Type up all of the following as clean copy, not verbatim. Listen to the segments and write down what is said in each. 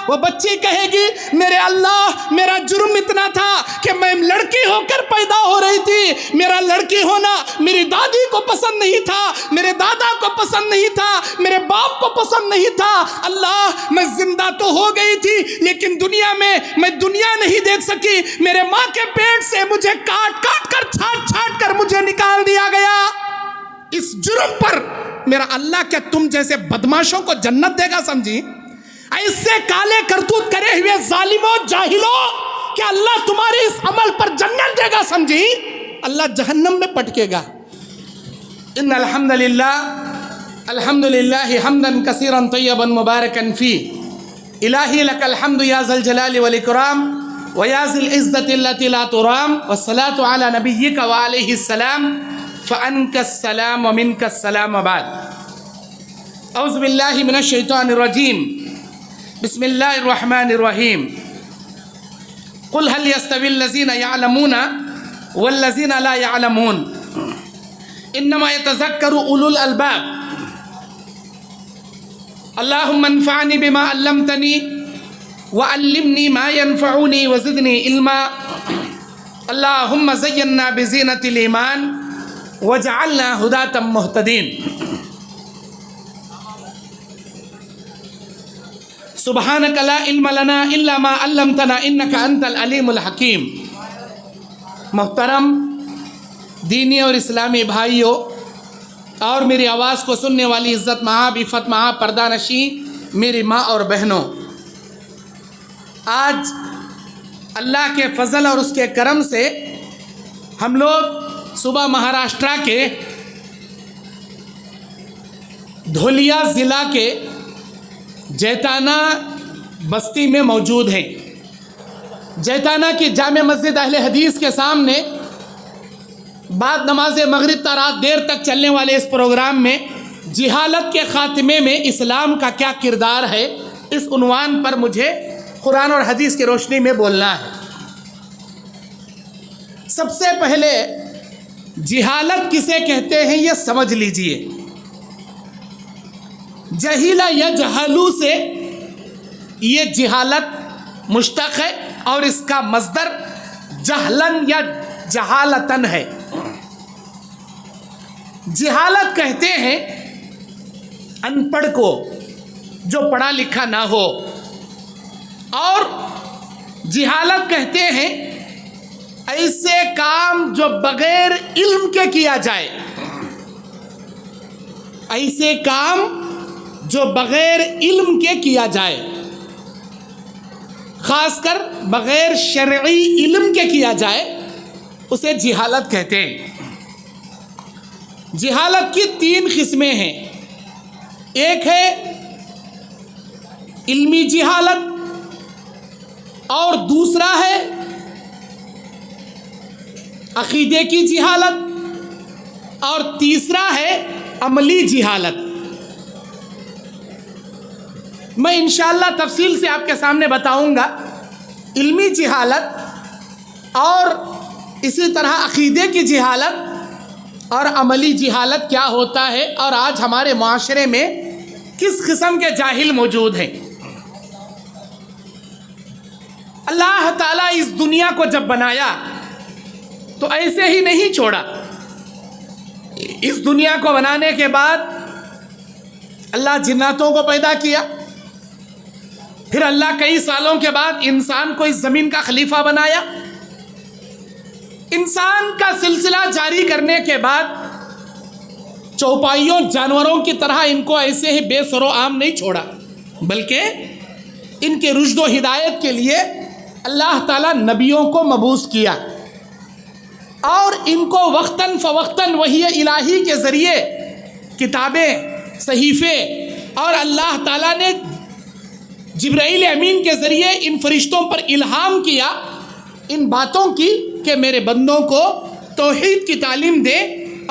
وہ بچی کہے گی میرے اللہ میرا جرم اتنا تھا کہ میں لڑکی ہو کر پیدا ہو رہی تھی، میرا لڑکی ہونا میری دادی کو پسند نہیں تھا، میرے دادا کو پسند نہیں تھا، میرے باپ کو پسند نہیں تھا، اللہ میں زندہ تو ہو گئی تھی لیکن دنیا میں دنیا نہیں دیکھ سکی، میرے ماں کے پیٹ سے مجھے کاٹ کاٹ کر چھاٹ چھاٹ کر مجھے نکال دیا گیا، اس جرم پر میرا اللہ کیا تم جیسے بدماشوں کو جنت دے گا؟ سمجھی؟ ایسے کالے کرتوت کرے ہوئے ظالموں جاہلوں کہ اللہ تمہارے اس عمل پر جنت دے گا؟ سمجھی؟ اللہ جہنم میں پٹکے گا۔ ان الحمدللہ حمدا کثیرا طیبا مبارکا فی، الہی لک الحمد یا ذا الجلال والاکرام ویا ذی العزت التی لا ترام، والصلاة علی نبیک وعلیہ السلام، فانک السلام ومنک السلام وبعد۔ اعوذ باللہ من الشیطان الرجیم، بسم اللہ الرحمن الرحیم۔ قل هل يستوي الذين يعلمون والذين لا يعلمون انما يتذكر اولو الالباب۔ اللهم انفعني بما علمتني وعلمني ما ينفعني وزدني علما۔ اللهم زينا بزينة الإيمان وجعلنا هداة مهتدين۔ سبحانك لا علم لنا إلا ما علمتنا إنك أنت العليم الحكيم۔ محترم دینی اور اسلامی بھائیوں اور میری آواز کو سننے والی عزت مآب عفت مآب پردہ نشین میری ماں اور بہنوں، آج اللہ کے فضل اور اس کے کرم سے ہم لوگ صوبہ مہاراشٹرا کے دھولیا ضلع کے جیتانا بستی میں موجود ہیں۔ جیتانا کی جامع مسجد اہل حدیث کے سامنے بعد نماز مغرب تا رات دیر تک چلنے والے اس پروگرام میں جہالت کے خاتمے میں اسلام کا کیا کردار ہے، اس عنوان پر مجھے قرآن اور حدیث کی روشنی میں بولنا ہے۔ سب سے پہلے جہالت کسے کہتے ہیں یہ سمجھ لیجئے۔ جہیلا یا جہلو سے یہ جہالت مشتق ہے اور اس کا مصدر جہلن یا جہالتن ہے۔ جہالت کہتے ہیں ان پڑھ کو، جو پڑھا لکھا نہ ہو، اور جہالت کہتے ہیں ایسے کام جو بغیر علم کے کیا جائے، ایسے کام جو بغیر علم کے کیا جائے، خاص کر بغیر شرعی علم کے کیا جائے، اسے جہالت کہتے ہیں۔ جہالت کی 3 قسمیں ہیں۔ ایک ہے علمی جہالت، اور دوسرا ہے عقیدے کی جہالت، اور تیسرا ہے عملی جہالت۔ میں انشاءاللہ تفصیل سے آپ کے سامنے بتاؤں گا علمی جہالت اور اسی طرح عقیدے کی جہالت اور عملی جہالت کیا ہوتا ہے، اور آج ہمارے معاشرے میں کس قسم کے جاہل موجود ہیں۔ اللہ تعالیٰ اس دنیا کو جب بنایا تو ایسے ہی نہیں چھوڑا۔ اس دنیا کو بنانے کے بعد اللہ جناتوں کو پیدا کیا، پھر اللہ کئی سالوں کے بعد انسان کو اس زمین کا خلیفہ بنایا۔ انسان کا سلسلہ جاری کرنے کے بعد چوپائیوں جانوروں کی طرح ان کو ایسے ہی بے سر و عام نہیں چھوڑا، بلکہ ان کے رشد و ہدایت کے لیے اللہ تعالیٰ نبیوں کو مبعوث کیا، اور ان کو وقتاً فوقتاً وحی الہی کے ذریعے کتابیں، صحیفے، اور اللہ تعالیٰ نے جبرائیل امین کے ذریعے ان فرشتوں پر الہام کیا ان باتوں کی کہ میرے بندوں کو توحید کی تعلیم دے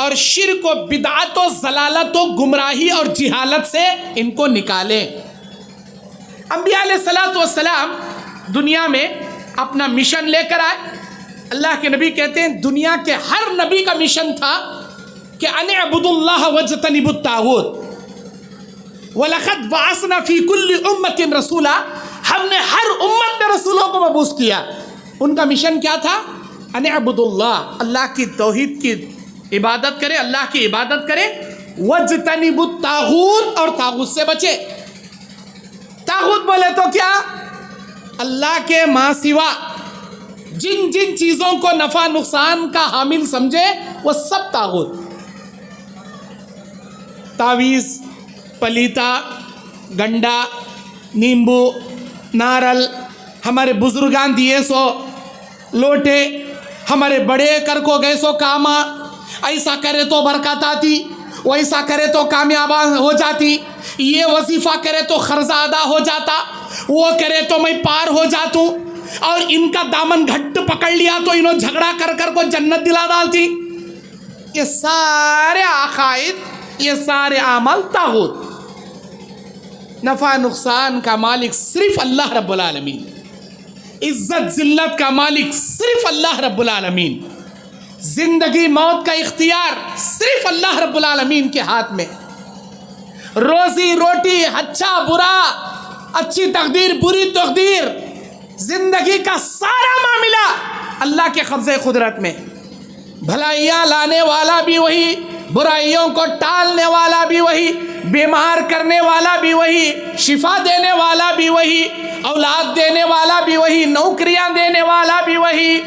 اور شرک و بدعت و ضلالت و گمراہی اور جہالت سے ان کو نکالے۔ انبیاء علیہ الصلوۃ والسلام دنیا میں اپنا مشن لے کر آئے۔ اللہ کے نبی کہتے ہیں دنیا کے ہر نبی کا مشن تھا کہ ان اعبدوا اللہ واجتنبوا الطاغوت، وَلَقَدْ بَعَثْنَا فِي كُلِّ أُمَّةٍ رَسُولًا۔ ہم نے ہر امت میں رسولوں کو مبعوث کیا. ان کا مشن کیا تھا؟ ان اعبدوا اللہ، اللہ کی توحید کی عبادت کرے، اللہ کی عبادت کرے. واجتنبوا الطاغوت، اور طاغوت سے بچے. طاغوت بولے تو کیا؟ اللہ کے ماں سوا جن جن چیزوں کو نفع نقصان کا حامل سمجھے وہ سب طاغوت. تعویذ، پلیتا، گنڈا، نیمبو، نارل، ہمارے بزرگان دیے سو لوٹے، ہمارے بڑے کر کو گئے سو کاما، ایسا کرے تو برکت آتی، ویسا کرے تو کامیاب ہو جاتی، یہ وظیفہ کرے تو قرضہ ادا ہو جاتا، وہ کرے تو میں پار ہو جاتوں، اور ان کا دامن گھٹ پکڑ لیا تو انہوں جھگڑا کر کر کو جنت دلا ڈالتی. یہ سارے عقائد، یہ سارے اعمال طاغوت. نفع نقصان کا مالک صرف اللہ رب العالمین، عزت ذلت کا مالک صرف اللہ رب العالمین، زندگی موت کا اختیار صرف اللہ رب العالمین کے ہاتھ میں. روزی روٹی، اچھا برا، اچھی تقدیر بری تقدیر، زندگی کا سارا معاملہ اللہ کے قبضے قدرت میں. بھلائیاں لانے والا بھی وہی، برائیوں کو ٹالنے والا بھی وہی، بیمار کرنے والا بھی وہی، شفا دینے والا بھی وہی، اولاد دینے والا بھی وہی، نوکریاں دینے والا بھی وہی،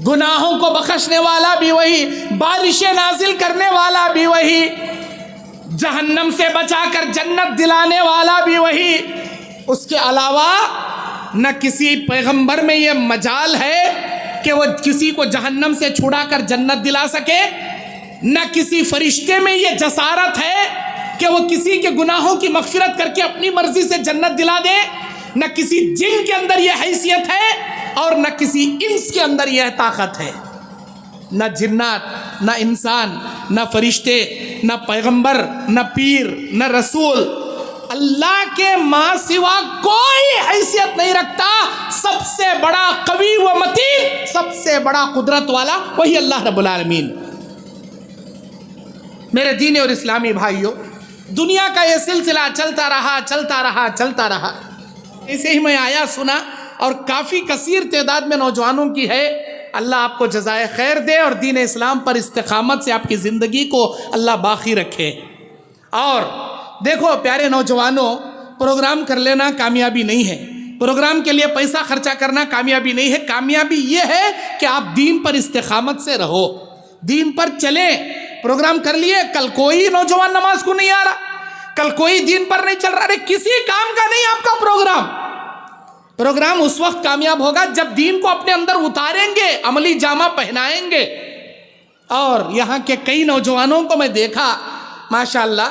گناہوں کو بخشنے والا بھی وہی، بارشیں نازل کرنے والا بھی وہی، جہنم سے بچا کر جنت دلانے والا بھی وہی. اس کے علاوہ نہ کسی پیغمبر میں یہ مجال ہے کہ وہ کسی کو جہنم سے چھڑا کر جنت دلا سکے، نہ کسی فرشتے میں یہ جسارت ہے کہ وہ کسی کے گناہوں کی مغفرت کر کے اپنی مرضی سے جنت دلا دے، نہ کسی جن کے اندر یہ حیثیت ہے، اور نہ کسی انس کے اندر یہ طاقت ہے. نہ جنات، نہ انسان، نہ فرشتے، نہ پیغمبر، نہ پیر، نہ رسول، اللہ کے ماں سوا کوئی حیثیت نہیں رکھتا. سب سے بڑا قوی و متین، سب سے بڑا قدرت والا وہی اللہ رب العالمین. میرے دین اور اسلامی بھائیوں، دنیا کا یہ سلسلہ چلتا رہا. ایسے ہی میں آیا سنا، اور کافی کثیر تعداد میں نوجوانوں کی ہے. اللہ آپ کو جزائے خیر دے اور دین اسلام پر استقامت سے آپ کی زندگی کو اللہ باقی رکھے. اور دیکھو پیارے نوجوانوں، پروگرام کر لینا کامیابی نہیں ہے، پروگرام کے لیے پیسہ خرچہ کرنا کامیابی نہیں ہے. کامیابی یہ ہے کہ آپ دین پر استقامت سے رہو، دین پر چلیں. پروگرام کر لیے، کل کوئی نوجوان نماز کو نہیں آ رہا، کل کوئی دین پر نہیں چل رہا، ارے کسی کام کا نہیں آپ کا پروگرام اس وقت کامیاب ہوگا جب دین کو اپنے اندر اتاریں گے، عملی جامہ پہنائیں گے. اور یہاں کے کئی نوجوانوں کو میں دیکھا، ماشاءاللہ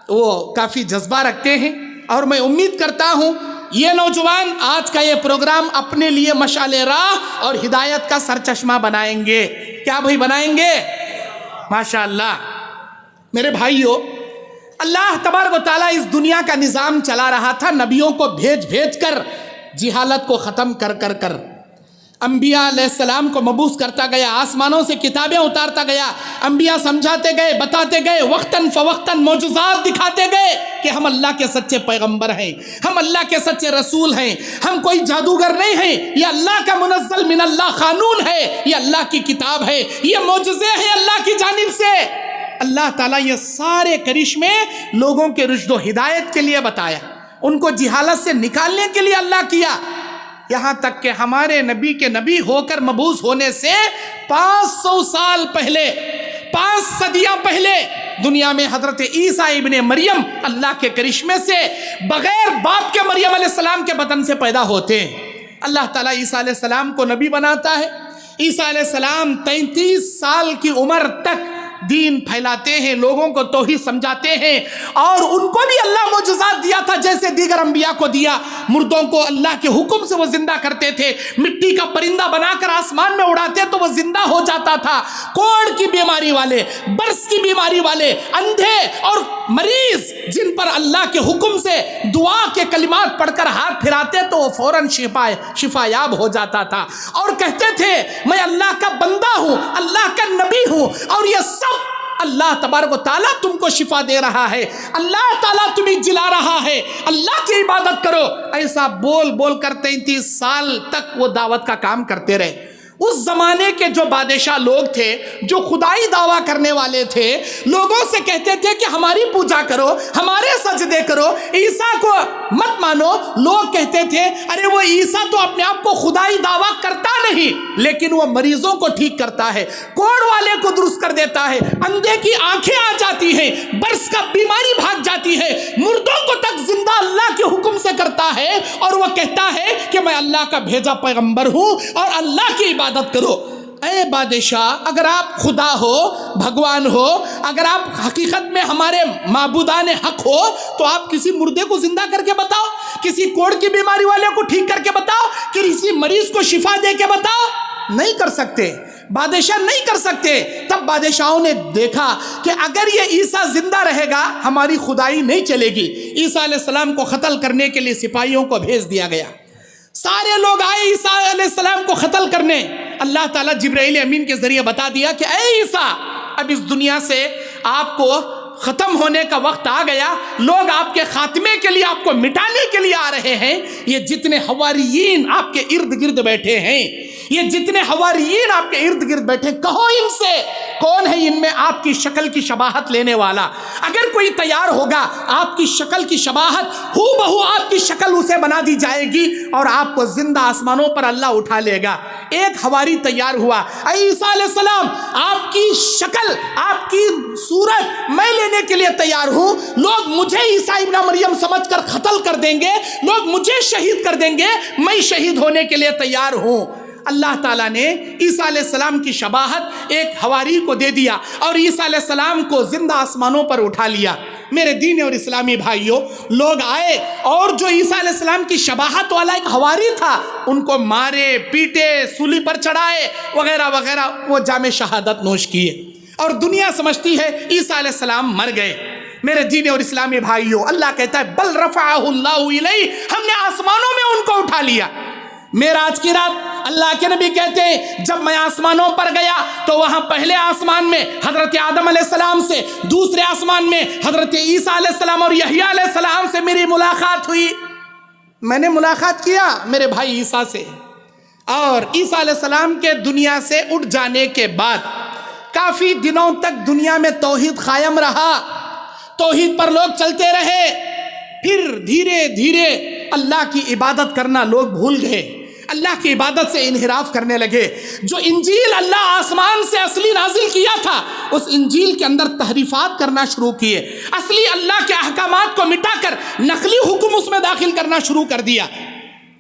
وہ کافی جذبہ رکھتے ہیں، اور میں امید کرتا ہوں یہ نوجوان آج کا یہ پروگرام اپنے لیے مشعل راہ اور ہدایت کا سرچشمہ بنائیں گے. کیا بھائی بنائیں گے؟ ماشاءاللہ. میرے بھائیوں، اللہ تبارک و تعالیٰ اس دنیا کا نظام چلا رہا تھا، نبیوں کو بھیج کر، جہالت کو ختم کر انبیاء علیہ السلام کو مبعوث کرتا گیا، آسمانوں سے کتابیں اتارتا گیا، انبیاء سمجھاتے گئے، بتاتے گئے، وقتاً فوقتاً معجزات دکھاتے گئے کہ ہم اللہ کے سچے پیغمبر ہیں، ہم اللہ کے سچے رسول ہیں، ہم کوئی جادوگر نہیں ہیں، یہ اللہ کا منزل من اللہ قانون ہے، یہ اللہ کی کتاب ہے، یہ معجزے ہیں اللہ کی جانب سے. اللہ تعالیٰ یہ سارے کرشمے لوگوں کے رشد و ہدایت کے لیے بتایا، ان کو جہالت سے نکالنے کے لیے اللہ کیا. یہاں تک کہ ہمارے نبی کے نبی ہو کر مبعوث ہونے سے 500 سال پہلے، 5 صدیاں پہلے دنیا میں حضرت عیسیٰ ابن مریم اللہ کے کرشمے سے بغیر باپ کے مریم علیہ السلام کے بدن سے پیدا ہوتے ہیں. اللہ تعالیٰ عیسیٰ علیہ السلام کو نبی بناتا ہے. عیسیٰ علیہ السلام 33 سال کی عمر تک دین پھیلاتے ہیں، لوگوں کو توحید سمجھاتے ہیں، اور ان کو بھی اللہ معجزات دیا تھا جیسے دیگر انبیاء کو دیا. مردوں کو اللہ کے حکم سے وہ زندہ کرتے تھے، مٹی کا پرندہ بنا کر آسمان میں اڑاتے تو وہ زندہ ہو جاتا تھا. کوڑ کی بیماری والے، برس کی بیماری والے، اندھے اور مریض جن پر اللہ کے حکم سے دعا کے کلمات پڑھ کر ہاتھ پھراتے تو وہ فوراً شفا یاب ہو جاتا تھا، اور کہتے تھے میں اللہ کا بندہ ہوں، اللہ کا نبی ہوں، اور یہ سب اللہ تبارک و تعالیٰ تم کو شفا دے رہا ہے، اللہ تعالیٰ تمہیں جلا رہا ہے، اللہ کی عبادت کرو۔ ایسا بول بول کر 33 سال تک وہ دعوت کا کام کرتے رہے۔ اس زمانے کے جو بادشاہ لوگ تھے، جو خدائی دعویٰ کرنے والے تھے، لوگوں سے کہتے تھے کہ ہماری پوجا کرو، ہمارے سجدے کرو، عیسیٰ کو مت مانو۔ لوگ کہتے تھے ارے وہ عیسیٰ تو اپنے آپ کو خدائی دعویٰ کرتا نہیں، لیکن وہ مریضوں کو ٹھیک کرتا ہے، کوڑ والے کو درست کر دیتا ہے، اندھے کی آنکھیں آ جاتی ہیں، برس کا بیماری بھاگ جاتی ہے، مردوں کو تک زندہ اللہ کے حکم سے کرتا ہے، اور وہ کہتا ہے کہ میں اللہ کا بھیجا پیغمبر ہوں اور اللہ کی عبادت کرو۔ اے بادشاہ، اگر آپ خدا ہو، بھگوان ہو، اگر آپ حقیقت میں ہمارے معبودان حق ہو، تو آپ کسی مردے کو زندہ کر کے بتاؤ، کسی کوڑ کی بیماری والے کو ٹھیک کر کے بتاؤ، کسی مریض کو شفا دے کے بتاؤ۔ نہیں کر سکتے، بادشاہ نہیں کر سکتے۔ تب بادشاہوں نے دیکھا کہ اگر یہ عیسیٰ زندہ رہے گا ہماری خدائی نہیں چلے گی۔ عیسیٰ علیہ السلام کو قتل کرنے کے لیے سپاہیوں کو بھیج دیا گیا۔ سارے لوگ آئے عیسیٰ علیہ السلام کو قتل کرنے۔ اللہ تعالیٰ جبرائیل امین کے ذریعے بتا دیا کہ اے عیسیٰ، اب اس دنیا سے آپ کو ختم ہونے کا وقت آ گیا، لوگ آپ کے خاتمے کے لیے، آپ کو مٹانے کے لیے آ رہے ہیں۔ یہ جتنے حواریین آپ کے ارد گرد بیٹھے ہیں، یہ جتنے حواریین آپ کے ارد گرد بیٹھے، کہو ان سے کون ہے ان میں آپ کی شکل کی شباہت لینے والا؟ اگر کوئی تیار ہوگا آپ کی شکل کی شباہت ہو بہو آپ کی شکل اسے بنا دی جائے گی اور آپ کو زندہ آسمانوں پر اللہ اٹھا لے گا۔ ایک حواری تیار ہوا، اے عیسیٰ علیہ السلام، آپ کی شکل، آپ کی صورت میں لینے کے لیے تیار ہوں۔ لوگ مجھے عیسیٰ ابن مریم سمجھ کر قتل کر دیں گے، لوگ مجھے شہید کر دیں گے، میں شہید ہونے کے لیے تیار ہوں۔ اللہ تعالیٰ نے عیسیٰ علیہ السلام کی شباہت ایک حواری کو دے دیا اور عیسیٰ علیہ السلام کو زندہ آسمانوں پر اٹھا لیا۔ میرے دین اور اسلامی بھائیوں، لوگ آئے اور جو عیسیٰ علیہ السلام کی شباہت والا ایک حواری تھا، ان کو مارے، پیٹے، سولی پر چڑھائے وغیرہ وغیرہ، وہ جام شہادت نوش کیے، اور دنیا سمجھتی ہے عیسیٰ علیہ السلام مر گئے۔ میرے دین اور اسلامی بھائیوں، اللہ کہتا ہے بل رفعہ اللہ الیہ، ہم نے آسمانوں میں ان کو اٹھا لیا۔ معراج کی رات اللہ کے نبی کہتے ہیں جب میں آسمانوں پر گیا تو وہاں پہلے آسمان میں حضرت آدم علیہ السلام سے، دوسرے آسمان میں حضرت عیسیٰ علیہ السلام اور یحییٰ علیہ السلام سے میری ملاقات ہوئی۔ میں نے ملاقات کیا میرے بھائی عیسیٰ سے، اور عیسیٰ علیہ السلام کے دنیا سے اٹھ جانے کے بعد کافی دنوں تک دنیا میں توحید قائم رہا، توحید پر لوگ چلتے رہے۔ پھر دھیرے دھیرے اللہ کی عبادت کرنا لوگ بھول گئے، اللہ کی عبادت سے انحراف کرنے لگے۔ جو انجیل اللہ آسمان سے اصلی نازل کیا تھا، اس انجیل کے اندر تحریفات کرنا شروع کیے، اصلی اللہ کے احکامات کو مٹا کر نقلی حکم اس میں داخل کرنا شروع کر دیا۔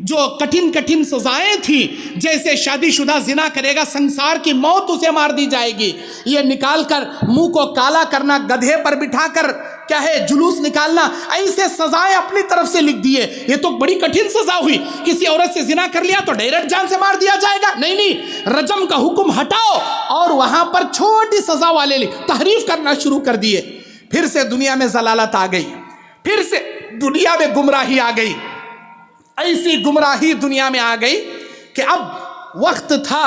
جو کٹھن کٹھن سزائیں تھیں، جیسے شادی شدہ زنا کرے گا سنسار کی موت اسے مار دی جائے گی، یہ نکال کر منہ کو کالا کرنا، گدھے پر بٹھا کر کیا ہے جلوس نکالنا، ایسے سزائیں اپنی طرف سے لکھ دیے۔ یہ تو بڑی کٹھن سزا ہوئی، کسی عورت سے زنا کر لیا تو ڈائریکٹ جان سے مار دیا جائے گا، نہیں، رجم کا حکم ہٹاؤ، اور وہاں پر چھوٹی سزا والے تحریف کرنا شروع کر دیے۔ پھر سے دنیا میں ضلالت آ گئی، پھر سے دنیا میں گمراہی آ گئی، ایسی گمراہی دنیا میں آ گئی کہ اب وقت تھا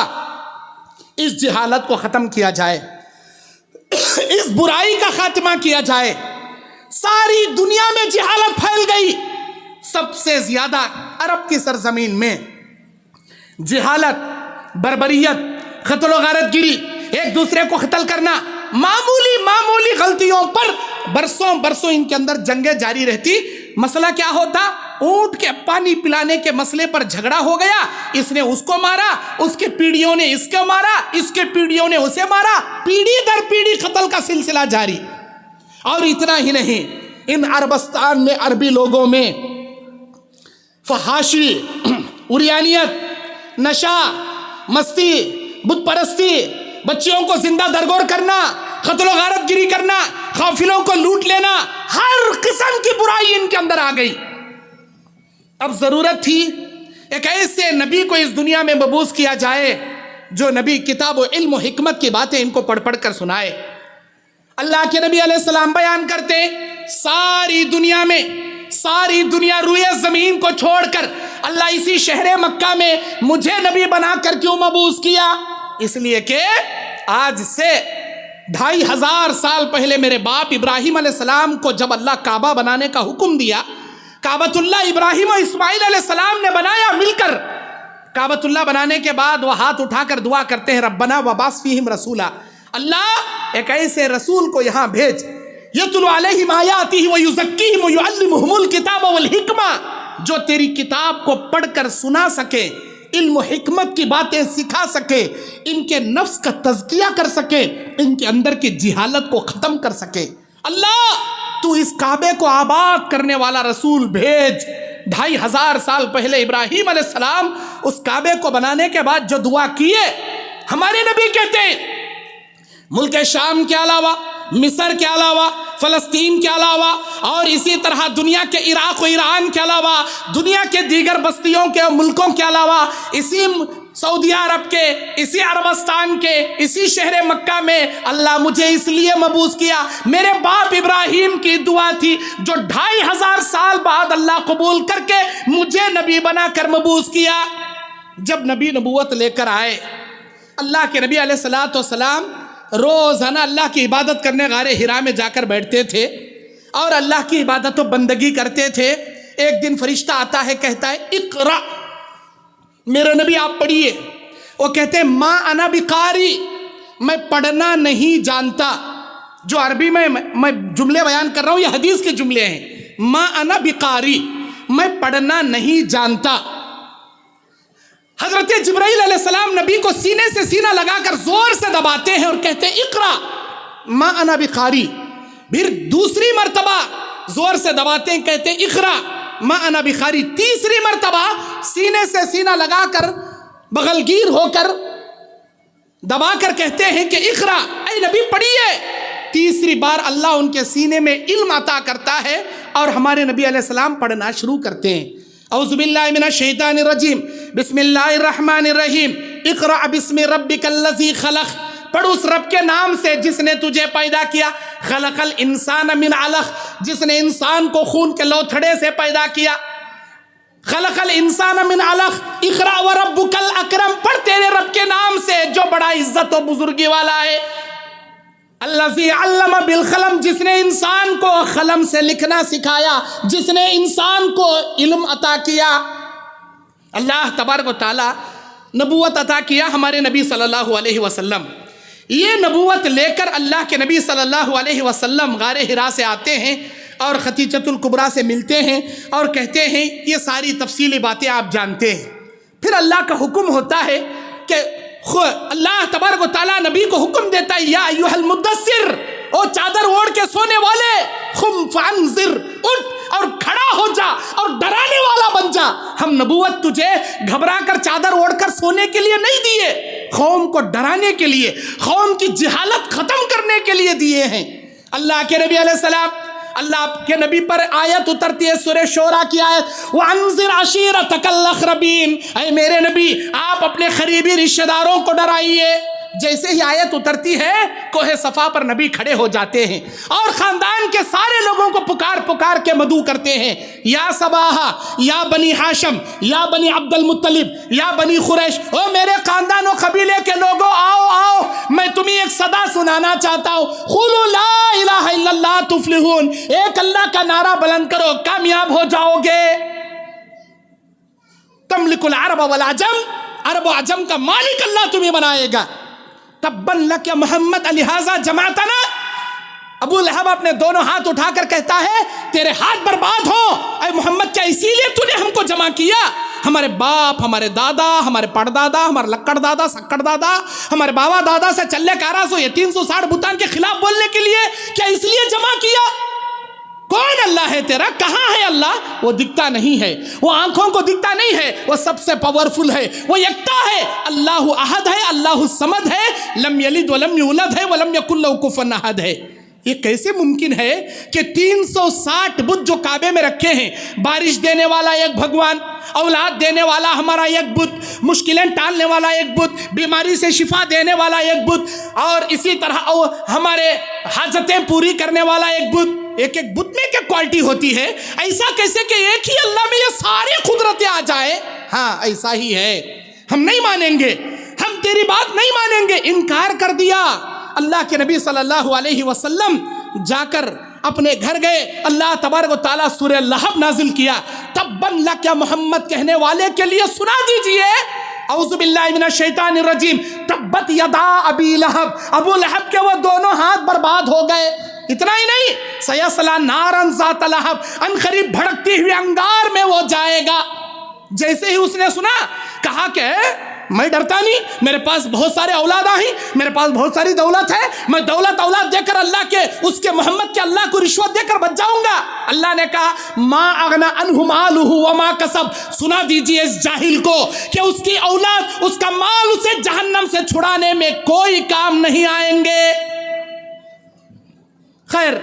اس جہالت کو ختم کیا جائے، اس برائی کا خاتمہ کیا جائے۔ ساری دنیا میں جہالت پھیل گئی، سب سے زیادہ عرب کی سرزمین میں جہالت، بربریت، قتل و غارت گیری، ایک دوسرے کو قتل کرنا، معمولی غلطیوں پر برسوں ان کے اندر جنگیں جاری رہتی۔ مسئلہ کیا ہوتا؟ اونٹ کے پانی پلانے کے مسئلے پر جھگڑا ہو گیا، اس نے اس کو مارا، اس کے پیڑیوں نے اس کو مارا، اس کے پیڑیوں نے اسے مارا، پیڑھی در پیڑھی قتل کا سلسلہ جاری۔ اور اتنا ہی نہیں، ان عربستان میں عربی لوگوں میں فحاشی، عریانیت، نشہ، مستی، بت پرستی، بچیوں کو زندہ درگور کرنا، قتل و غارت گیری کرنا، غافلوں کو لوٹ لینا، ہر قسم کی برائی ان کے اندر آ گئی۔ اب ضرورت تھی ایک ایسے نبی کو اس دنیا میں مبعوث کیا جائے جو نبی کتاب و علم و حکمت کی باتیں ان کو پڑھ پڑھ کر سنائے۔ اللہ کے نبی علیہ السلام بیان کرتے ساری دنیا روئے زمین کو چھوڑ کر اللہ اسی شہر مکہ میں مجھے نبی بنا کر کیوں مبعوث کیا؟ اس لیے کہ آج سے 2500 سال پہلے میرے باپ ابراہیم علیہ السلام کو جب اللہ کعبہ بنانے کا حکم دیا، کعبۃ اللہ ابراہیم اور اسماعیل علیہ السلام نے بنایا مل کر۔ کعبۃ اللہ بنانے کے بعد وہ ہاتھ اٹھا کر دعا کرتے ہیں، ربنا وبعث فیہم رسولا، اللہ ایک ایسے رسول کو یہاں بھیج، یتلو علیہم آیاتہ ویزکیہم ویعلمہم الکتاب والحکمہ، جو تیری کتاب کو پڑھ کر سنا سکے، علم و حکمت کی باتیں سکھا سکے، ان کے نفس کا تزکیہ کر سکے، ان کے اندر کی جہالت کو ختم کر سکے۔ اللہ تو اس کعبے کو آباد کرنے والا رسول بھیج۔ 2500 سال پہلے ابراہیم علیہ السلام اس کعبے کو بنانے کے بعد جو دعا کیے، ہمارے نبی کہتے ہیں ملک شام کے علاوہ، مصر کے علاوہ، فلسطین کے علاوہ، اور اسی طرح دنیا کے عراق و ایران کے علاوہ، دنیا کے دیگر بستیوں کے ملکوں کے علاوہ، اسی سعودی عرب کے، اسی عربستان کے، اسی شہر مکہ میں اللہ مجھے اس لیے مبعوث کیا، میرے باپ ابراہیم کی دعا تھی جو 2500 سال بعد اللہ قبول کر کے مجھے نبی بنا کر مبعوث کیا۔ جب نبی نبوت لے کر آئے، اللہ کے نبی علیہ الصلوۃ والسلام روزانہ اللہ کی عبادت کرنے غار حرا میں جا کر بیٹھتے تھے اور اللہ کی عبادت و بندگی کرتے تھے۔ ایک دن فرشتہ آتا ہے، کہتا ہے اقرا، میرے نبی آپ پڑھیے۔ وہ کہتے ہیں ما انا بقاری، میں پڑھنا نہیں جانتا۔ جو عربی میں جملے بیان کر رہا ہوں یہ حدیث کے جملے ہیں۔ ما انا بقاری، میں پڑھنا نہیں جانتا۔ حضرت جبرائیل علیہ السلام نبی کو سینے سے سینہ لگا کر زور سے دباتے ہیں اور کہتے ہیں اقرا ما انا بقاری۔ پھر دوسری مرتبہ زور سے دباتے ہیں، کہتے ہیں اقرا ما انا بقاری۔ تیسری مرتبہ سینے سے سینہ لگا کر بغلگیر ہو کر دبا کر کہتے ہیں کہ اقرا، اے نبی پڑھیے۔ تیسری بار اللہ ان کے سینے میں علم عطا کرتا ہے اور ہمارے نبی علیہ السلام پڑھنا شروع کرتے ہیں۔ اعوذ باللہ من الشیطان الرجیم، بسم اللہ الرحمن الرحیم، اقرأ بسم ربک الذی خلق، پڑھ اس رب کے نام سے جس نے تجھے پیدا کیا، خلق الانسان من علق، جس نے انسان کو خون کے لوتھڑے سے پیدا کیا، خلق الانسان من علق، اقرأ وربک الاکرم، پڑھ تیرے رب کے نام سے جو بڑا عزت و بزرگی والا ہے، الذی علم بالقلم، جس نے انسان کو قلم سے لکھنا سکھایا، جس نے انسان کو علم عطا کیا۔ اللہ تبارک و تعالی نبوت عطا کیا ہمارے نبی صلی اللہ علیہ وسلم۔ یہ نبوت لے کر اللہ کے نبی صلی اللہ علیہ وسلم غار حرا سے آتے ہیں اور خدیجۃ الکبریٰ سے ملتے ہیں اور کہتے ہیں یہ ساری تفصیلی باتیں آپ جانتے ہیں۔ پھر اللہ کا حکم ہوتا ہے کہ اللہ تبارک و تعالیٰ نبی کو حکم دیتا ہے، یا ایھا المدثر، او چادر اوڑھ کے سونے والے، قم فانذر، اٹھ اور کھڑا ہو جا اور ڈرانے والا بن جا۔ ہم نبوت تجھے گھبرا کر چادر اوڑھ کر سونے کے لیے نہیں دیے، قوم کو ڈرانے کے لیے، قوم کی جہالت ختم کرنے کے لیے دیے ہیں۔ اللہ کے نبی علیہ السلام، اللہ کے نبی پر آیت اترتی ہے سورہ شورا کی آیت، وَأَنذِرْ عَشِيرَتَكَ الْأَقْرَبِينَ، اے میرے نبی آپ اپنے قریبی رشتہ داروں کو ڈرائیے۔ جیسے ہی آیت اترتی ہے کوہ صفا پر نبی کھڑے ہو جاتے ہیں اور خاندان کے سارے لوگوں کو پکار پکار کے مدعو کرتے ہیں، یا صباحہ، یا بنی ہاشم، یا بنی عبد المطلب، یا بنی قریش، او میرے خاندان و قبیلے کے لوگوں آؤ آؤ، میں تمہیں ایک صدا سنانا چاہتا ہوں، قولوا لا الہ الا اللہ تفلحون، ایک اللہ کا نعرہ بلند کرو کامیاب ہو جاؤ گے۔ تملک العرب والعجم، عرب و عجم کا مالک اللہ تمہیں بنائے گا۔ تبن لک یا محمد لہذا جماعتنا، ابو لہب اپنے دونوں ہاتھ اٹھا کر کہتا ہے تیرے ہاتھ برباد ہو، اے محمد کیا اسی لیے تو نے ہم کو جمع کیا؟ ہمارے باپ، ہمارے دادا، ہمارے پڑدادا، ہمارے لکڑ دادا، سکڑ دادا، ہمارے بابا دادا سے چلے کارا سو یہ 360 بتان کے خلاف بولنے کے لیے کیا اس لیے جمع کیا؟ کون اللہ ہے تیرا؟ کہاں ہے اللہ؟ وہ دکھتا نہیں ہے، وہ آنکھوں کو دکھتا نہیں ہے، وہ سب سے پاورفل ہے، وہ یکتا ہے، اللہ احد ہے، اللہ الصمد ہے، لم یلد ولم یولد ہے، ولم یکن لہ کفوا احد ہے۔ یہ کیسے ممکن ہے کہ 360 بت جو کعبے میں رکھے ہیں، بارش دینے والا ایک بھگوان، اولاد دینے والا ہمارا ایک بت، مشکلیں ٹالنے والا ایک بت، بیماری سے شفا دینے والا ایک بت، اور اسی طرح ہمارے حاجتیں پوری کرنے والا ایک بت، ایک ایک بت میں کیا کوالٹی ہوتی ہے؟ ایسا کیسے کہ ایک ہی اللہ میں یہ ساری قدرتیں آ جائے؟ ہاں ایسا ہی ہے، ہم نہیں مانیں گے، ہم تیری بات نہیں مانیں گے، انکار کر دیا۔ اللہ کے نبی صلی اللہ علیہ وسلم جا کر اپنے گھر گئے، اللہ تبارک و تعالیٰ سورہ لہب نازل کیا۔ تباً لک یا محمد کہنے والے کے لیے سنا دیجئے، اعوذ باللہ من الشیطان الرجیم، تبت یدا ابی لہب، ابو لہب کے وہ دونوں ہاتھ برباد ہو گئے۔ اتنا ہی نہیں، سیصلی نارا ذات لہب، ان قریب بھڑکتی ہوئی انگار میں وہ جائے گا۔ جیسے ہی اس نے سنا، کہا کہ میں ڈرتا نہیں، میرے پاس بہت سارے اولاد ہیں، میرے پاس بہت ساری دولت ہے، میں دولت اولاد دے کر اللہ کے اس کے محمد کے اللہ کو رشوت دے کر بچ جاؤں گا۔ اللہ نے کہا ما اغنا عنہ مالہ وما کسب، سنا دیجئے اس جاہل کو کہ اس کی اولاد، اس کا مال اسے جہنم سے چھڑانے میں کوئی کام نہیں آئیں گے۔ خیر،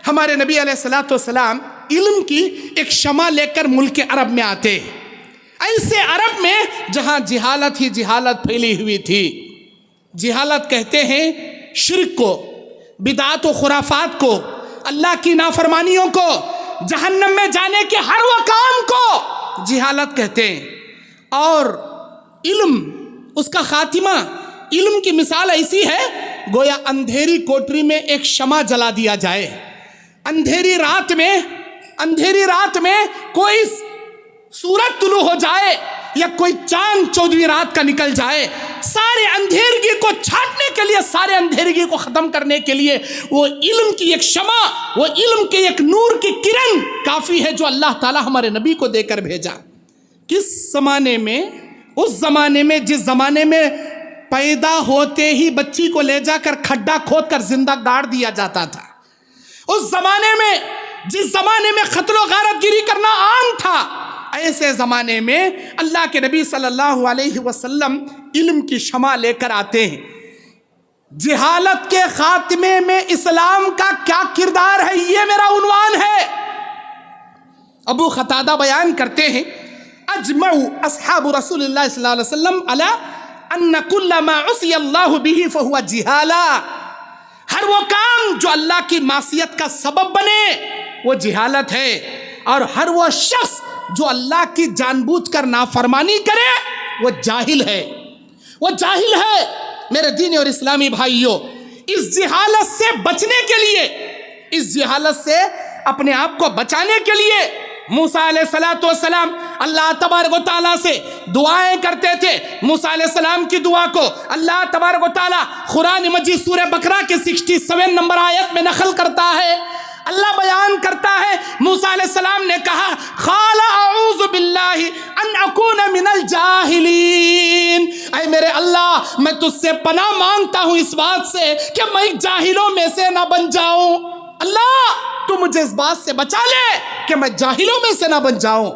ہمارے نبی علیہ الصلوۃ والسلام علم کی ایک شمع لے کر ملک عرب میں آتے، ایسے عرب میں جہاں جہالت ہی جہالت پھیلی ہوئی تھی۔ جہالت کہتے ہیں شرک کو، بدعات و خرافات کو، اللہ کی نافرمانیوں کو، جہنم میں جانے کے ہر وہ کام کو جہالت کہتے ہیں۔ اور علم، اس کا خاتمہ، علم کی مثال ایسی ہے گویا اندھیری کوٹری میں ایک شمع جلا دیا جائے، اندھیری رات میں کوئی سورج طلوع ہو جائے یا کوئی چاند 14ویں رات کا نکل جائے، سارے اندھیرگی کو چھانٹنے کے لیے، سارے اندھیرگی کو ختم کرنے کے لیے وہ علم کی ایک شمع، وہ علم کے ایک نور کی کرن کافی ہے جو اللہ تعالیٰ ہمارے نبی کو دے کر بھیجا۔ کس زمانے میں؟ اس زمانے میں جس زمانے میں پیدا ہوتے ہی بچی کو لے جا کر کھڈا کھود کر زندہ گاڑ دیا جاتا تھا، اس زمانے میں جس زمانے میں قتل و غارت گیری کرنا عام تھا، ایسے زمانے میں اللہ کے نبی صلی اللہ علیہ وسلم علم کی شمع لے کر آتے ہیں۔ جہالت کے خاتمے میں اسلام کا کیا کردار ہے، یہ میرا عنوان ہے۔ ابو قتادہ بیان کرتے ہیں اجمعوا اصحاب رسول اللہ صلی اللہ علیہ وسلم علی ان کل ما عصی اللہ بہ فہو جہالہ، ہر وہ کام جو اللہ کی معصیت کا سبب بنے وہ جہالت ہے، اور ہر وہ شخص جو اللہ کی جان بوجھ کر نافرمانی کرے وہ جاہل ہے، وہ جاہل ہے۔ میرے دینی اور اسلامی بھائیوں، اس جہالت سے بچنے کے لیے، اس جہالت سے اپنے آپ کو بچانے کے لیے موسیٰ علیہ السلام اللہ تبارک و تعالیٰ سے دعائیں کرتے تھے۔ موسیٰ علیہ السلام کی دعا کو اللہ تبارک و تعالیٰ قرآن مجید سورہ بقرہ کے 67 نمبر آیت میں نقل کرتا ہے۔ اللہ بیان کرتا ہے موسیٰ علیہ السلام نے کہا قال اعوذ باللہ ان اکون من الجاہلین، اے میرے اللہ میں تجھ سے پناہ مانگتا ہوں اس بات سے کہ میں جاہلوں میں سے نہ بن جاؤں۔ اللہ تو مجھے اس بات سے بچا لے کہ میں جاہلوں میں سے نہ بن جاؤں۔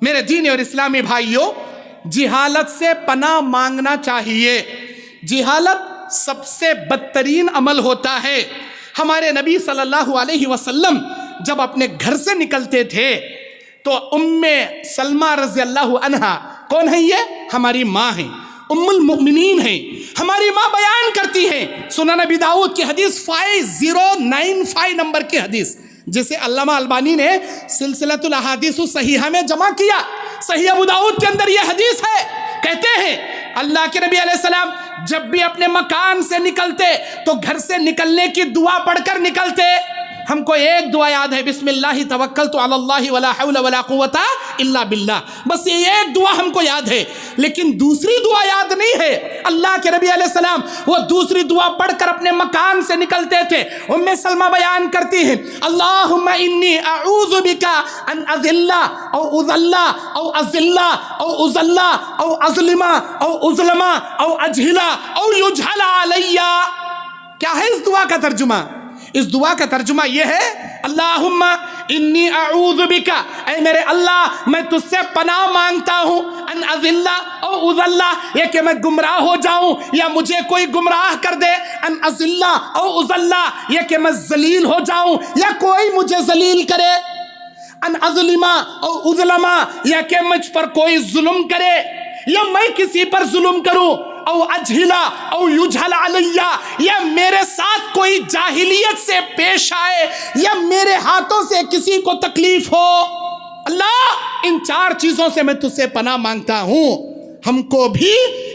میرے دینی اور اسلامی بھائیوں، جہالت سے پناہ مانگنا چاہیے۔ جہالت سب سے بدترین عمل ہوتا ہے۔ ہمارے نبی صلی اللہ علیہ وسلم جب اپنے گھر سے نکلتے تھے تو ام سلمہ رضی اللہ عنہا، کون ہے یہ؟ ہماری ماں ہیں، ام المؤمنین ہیں، ہماری ماں بیان کرتی ہیں، سنن ابی داؤد کی حدیث 5095 نمبر کی حدیث، جسے علامہ البانی نے سلسلۃ الاحادیث الصحیحہ میں جمع کیا۔ صحیح ابو داؤد کے اندر یہ حدیث ہے، کہتے ہیں اللہ کے نبی علیہ السلام جب بھی اپنے مکان سے نکلتے تو گھر سے نکلنے کی دعا پڑھ کر نکلتے۔ ہم کو ایک دعا یاد ہے، بسم اللہ توکلت علی اللہ ولا حول ولا قوت الا باللہ، بس یہ ایک دعا ہم کو یاد ہے، لیکن دوسری دعا یاد نہیں ہے۔ اللہ کے نبی علیہ السلام وہ دوسری دعا پڑھ کر اپنے مکان سے نکلتے تھے۔ ام سلمہ بیان کرتی ہیں اللہم انی اعوذ بک ان اذل او اذل او اذل او اذل او اظلم او اظلم او اجہل او یجہل علی۔ کیا ہے اس دعا کا ترجمہ؟ اس دعا کا ترجمہ یہ ہے اللہم انی اعوذ بک، اے میرے اللہ میں تجھ سے پناہ مانگتا ہوں، ان اذل او اذل، یہ کہ میں گمراہ ہو جاؤں یا مجھے کوئی گمراہ کر دے، ان اذل او اذل، یہ کہ میں ذلیل ہو جاؤں یا کوئی مجھے ذلیل کرے، ان اظلم او اظلم، یا کہ مجھ پر کوئی ظلم کرے یا میں کسی پر ظلم کروں، او اجہلا او یجہل علیہ، یا میرے ساتھ کوئی جاہلیت سے پیش آئے یا میرے ہاتھوں سے کسی کو تکلیف ہو۔ اللہ ان 4 چیزوں سے میں تجھ سے پناہ مانگتا ہوں۔ ہم کو بھی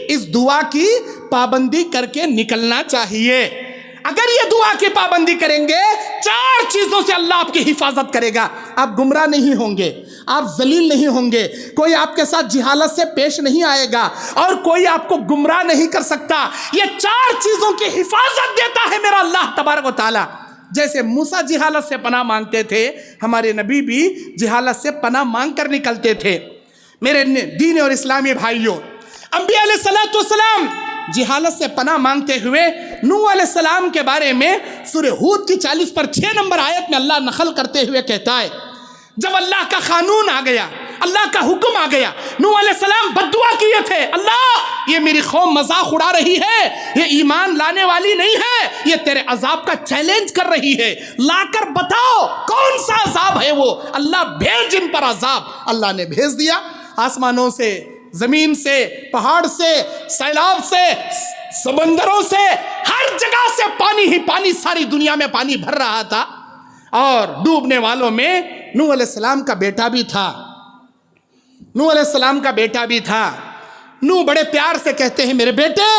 اس دعا کی پابندی کر کے نکلنا چاہیے۔ اگر یہ دعا کی پابندی کریں گے 4 چیزوں سے اللہ آپ کی حفاظت کرے گا. آپ گمراہ نہیں ہوں گے, آپ ذلیل نہیں ہوں گے, کوئی آپ کے ساتھ جہالت سے پیش نہیں آئے گا, اور کوئی آپ کو گمراہ نہیں کر سکتا. یہ 4 چیزوں کی حفاظت دیتا ہے میرا اللہ تبارک و تعالی. جیسے موسیٰ جہالت سے پناہ مانگتے تھے, ہمارے نبی بھی جہالت سے پناہ مانگ کر نکلتے تھے. میرے دین اور اسلامی بھائیوں, انبیاء علیہ السلام جہالت سے پناہ مانگتے ہوئے نوح علیہ السلام کے بارے میں سورہ ہود کی 40 پر 6 نمبر آیت میں اللہ نقل کرتے ہوئے کہتا ہے, جب اللہ کا قانون آ گیا, اللہ کا حکم آ گیا, نوح علیہ السلام بد دعا کیے تھے, اللہ یہ میری قوم مذاق اڑا رہی ہے, یہ ایمان لانے والی نہیں ہے, یہ تیرے عذاب کا چیلنج کر رہی ہے, لا کر بتاؤ کون سا عذاب ہے وہ, اللہ بھیج ان پر عذاب. اللہ نے بھیج دیا. آسمانوں سے, زمین سے, پہاڑ سے, سیلاب سے, سمندروں سے, ہر جگہ سے پانی ہی پانی, ساری دنیا میں پانی بھر رہا تھا. اور ڈوبنے والوں میں نوح علیہ السلام کا بیٹا بھی تھا. نوح علیہ السلام کا بیٹا بھی تھا. نوح بڑے پیار سے کہتے ہیں, میرے بیٹے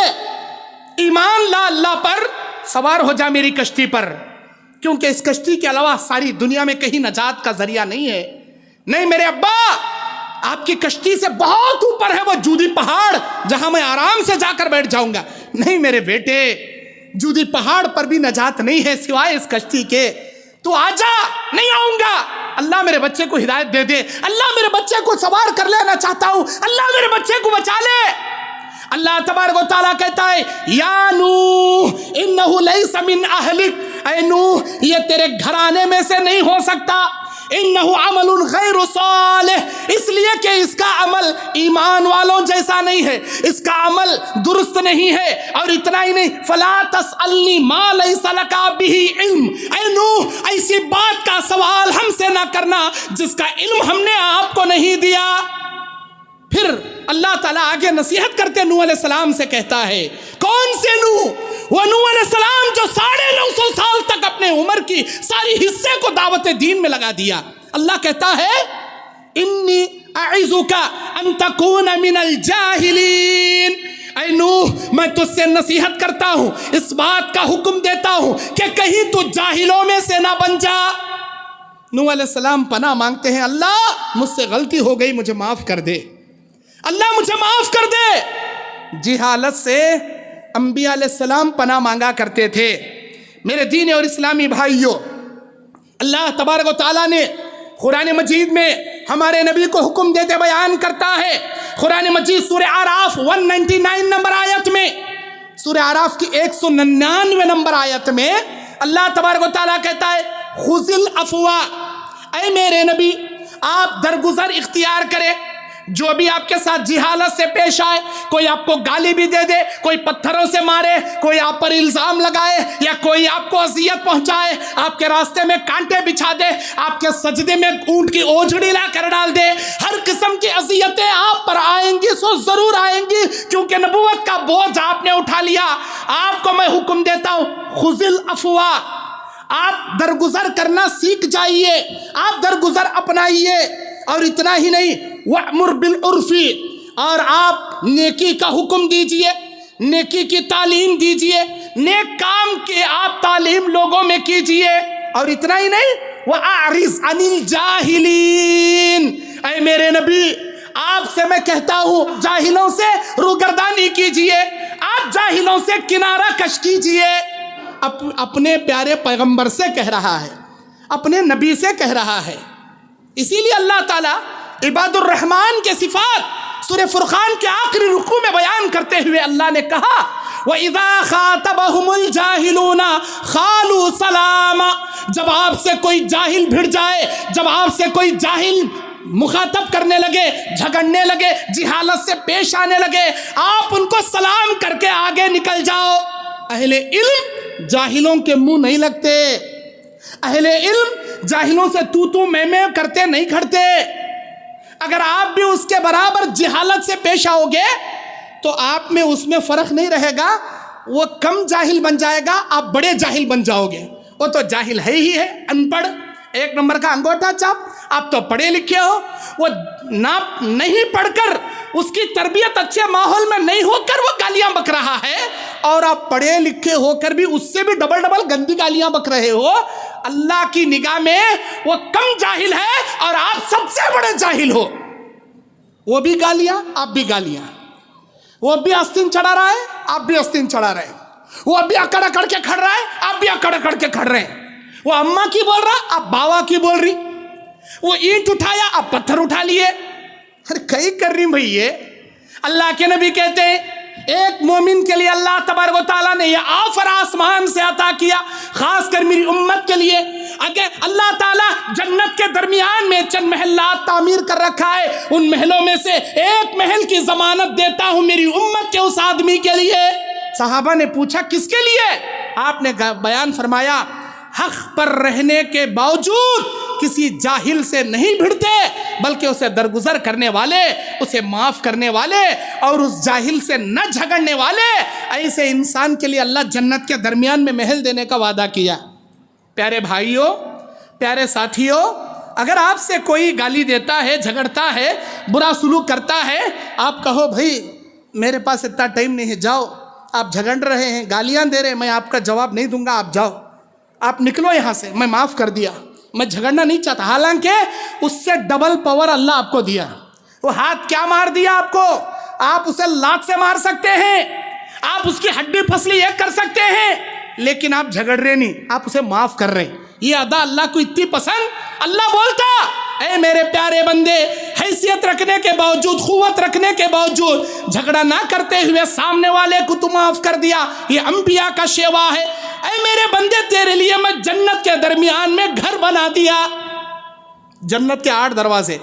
ایمان لا اللہ پر, سوار ہو جا میری کشتی پر, کیونکہ اس کشتی کے علاوہ ساری دنیا میں کہیں نجات کا ذریعہ نہیں ہے. نہیں میرے ابا, آپ کی کشتی سے بہت اوپر ہے وہ جودی پہاڑ, جہاں میں آرام سے جا کر بیٹھ جاؤں گا. نہیں میرے بیٹے, جودی پہاڑ پر بھی نجات نہیں ہے سوائے اس کشتی کے, تو آجا. نہیں آؤں گا. اللہ میرے بچے کو ہدایت دے دے, اللہ میرے بچے کو سوار کر لینا چاہتا ہوں, اللہ میرے بچے کو بچا لے. اللہ تبارک و تعالیٰ کہتا ہے, یا نوح انہ لیس من اہلک, اے نوح یہ تیرے گھرانے میں سے نہیں ہو سکتا. انہ عمل غیر صالح, اس لیے کہ اس کا عمل ایمان والوں جیسا نہیں ہے, اس کا عمل درست نہیں ہے. اور اتنا ہی نہیں, فلا تسألنی ما لیس لک بہ علم, اے نوح ایسی بات کا سوال ہم سے نہ کرنا جس کا علم ہم نے آپ کو نہیں دیا. پھر اللہ تعالیٰ آگے نصیحت کرتے نوح علیہ السلام سے کہتا ہے, کون سے نوح؟ وہ نوح علیہ السلام جو 950 سال تک اپنے عمر کی ساری حصے کو دعوت دین میں لگا دیا. اللہ کہتا ہے, انی اعظک ان تکون من الجاہلین, اے نوح میں تجھ سے نصیحت کرتا ہوں, اس بات کا حکم دیتا ہوں کہ کہیں تو جاہلوں میں سے نہ بن جا. نوح علیہ السلام پناہ مانگتے ہیں, اللہ مجھ سے غلطی ہو گئی, مجھے معاف کر دے, اللہ مجھے معاف کر دے. جہالت سے انبیاء علیہ السلام پناہ مانگا کرتے تھے. میرے دین اور اسلامی بھائیوں, اللہ تبارک و تعالیٰ نے قرآن مجید میں ہمارے نبی کو حکم دیتے بیان کرتا ہے. قرآن مجید سورہ اعراف 199 نمبر آیت میں, سورہ اعراف کی 199 نمبر آیت میں اللہ تبارک و تعالیٰ کہتا ہے, خذ العفو, اے میرے نبی آپ درگزر اختیار کرے. جو بھی آپ کے ساتھ جہالت سے پیش آئے, کوئی آپ کو گالی بھی دے دے, کوئی پتھروں سے مارے, کوئی آپ پر الزام لگائے, یا کوئی آپ کو اذیت پہنچائے, آپ کے راستے میں کانٹے بچھا دے, آپ کے سجدے میں اونٹ کی اوجھڑی لا کر ڈال دے, ہر قسم کی اذیتیں آپ پر آئیں گی, سو ضرور آئیں گی, کیونکہ نبوت کا بوجھ آپ نے اٹھا لیا. آپ کو میں حکم دیتا ہوں, خذ العفو, آپ درگزر کرنا سیکھ جائیے, آپ درگزر اپنائیے. اور اتنا ہی نہیں, وَأْمُرْ بِالْعُرْفِ, اور آپ نیکی کا حکم دیجئے, نیکی کی تعلیم دیجئے, نیک کام کی آپ تعلیم لوگوں میں کیجئے. اور اتنا ہی نہیں, وَأَعْرِضْ عَنِ الْجَاهِلِينَ, اے میرے نبی آپ سے میں کہتا ہوں جاہلوں سے روگردانی کیجئے, آپ جاہلوں سے کنارہ کش کیجئے. اپنے پیارے پیغمبر سے کہہ رہا ہے, اپنے نبی سے کہہ رہا ہے. اسی لیے اللہ تعالیٰ عباد الرحمن کے صفات سورہ فرقان کے آخری رکوع میں بیان کرتے ہوئے اللہ نے کہا, وَإِذَا خَاطَبَهُمُ الْجَاهِلُونَ قَالُوا سَلَامًا, جب آپ سے کوئی جاہل بھڑ جائے, جب آپ سے کوئی جاہل مخاطب کرنے لگے, جھگڑنے لگے, جہالت سے پیش آنے لگے, آپ ان کو سلام کر کے آگے نکل جاؤ. اہل علم جاہلوں کے منہ نہیں لگتے, اہل علم جاہلوں سے تو میں کرتے نہیں کھڑتے. اگر آپ بھی اس کے برابر جہالت سے پیش آؤ گے تو آپ میں اس میں فرق نہیں رہے گا, وہ کم جاہل بن جائے گا, آپ بڑے جاہل بن جاؤ گے. وہ تو جاہل ہے ہی ہے, ان پڑھ, 1 نمبر کا انگوٹھا چاپ. آپ تو پڑھے لکھے ہو, وہ نہ نہیں پڑھ کر اس کی تربیت اچھے ماحول میں نہیں ہو کر وہ گالیاں بک رہا ہے، اور آپ پڑھے لکھے ہو کر بھی اس سے بھی ڈبل گندی گالیاں بک رہے ہو، اللہ کی نگاہ میں وہ کم جاہل ہے اور آپ سب سے بڑے جاہل ہو۔ وہ بھی گالیاں، آپ بھی گالیاں، وہ بھی آستین چڑھا رہا ہے، آپ بھی آستین چڑھا رہے ہیں، وہ بھی اکڑ اکڑ کے کھڑ رہا ہے، آپ بھی اکڑ اکڑ کے کھڑ رہے ہیں، وہ اماں کی بول رہا، آپ باوا کی بول رہی، وہ اینٹ اٹھایا، آپ پتھر اٹھا لیے۔ ارے کئی کر رہی بھئی یہ؟ اللہ کے نبی کہتے ہیں ایک مومن کے لیے اللہ تبارک و تعالیٰ نے یہ آفر آسمان سے عطا کیا، خاص کر میری امت کے لیے، اگر اللہ تعالیٰ جنت کے درمیان میں چند محلات تعمیر کر رکھا ہے، ان محلوں میں سے ایک محل کی ضمانت دیتا ہوں میری امت کے اس آدمی کے لیے۔ صحابہ نے پوچھا کس کے لیے؟ آپ نے بیان فرمایا حق پر رہنے کے باوجود کسی جاہل سے نہیں بھڑتے، بلکہ اسے درگزر کرنے والے، اسے معاف کرنے والے اور اس جاہل سے نہ جھگڑنے والے، ایسے انسان کے لیے اللہ جنت کے درمیان میں محل دینے کا وعدہ کیا۔ پیارے بھائیوں، پیارے ساتھیوں، اگر آپ سے کوئی گالی دیتا ہے، جھگڑتا ہے، برا سلوک کرتا ہے، آپ کہو بھائی میرے پاس اتنا ٹائم نہیں ہے، جاؤ، آپ جھگڑ رہے ہیں، گالیاں دے رہے ہیں، میں آپ کا جواب نہیں دوں گا، آپ جاؤ، آپ نکلو یہاں سے، میں معاف کر دیا، میں جھگڑنا نہیں چاہتا۔ حالانکہ اس سے ڈبل پاور اللہ آپ کو دیا۔ وہ ہاتھ کیا مار دیا آپ کو؟ آپ اسے لات سے مار سکتے ہیں، آپ اس کی ہڈی پھسلی ایک کر سکتے ہیں، لیکن آپ جھگڑ رہے نہیں، آپ اسے معاف کر رہے ہیں۔ یہ ادا اللہ کو اتنی پسند، اللہ بولتا اے میرے پیارے بندے، حیثیت رکھنے کے باوجود، قوت رکھنے کے باوجود جھگڑا نہ کرتے ہوئے سامنے والے کو تو معاف کر دیا، یہ انبیاء کا شیوا ہے۔ اے میرے بندے، تیرے لیے میں جنت کے درمیان میں گھر بنا دیا۔ جنت کے 8 دروازے،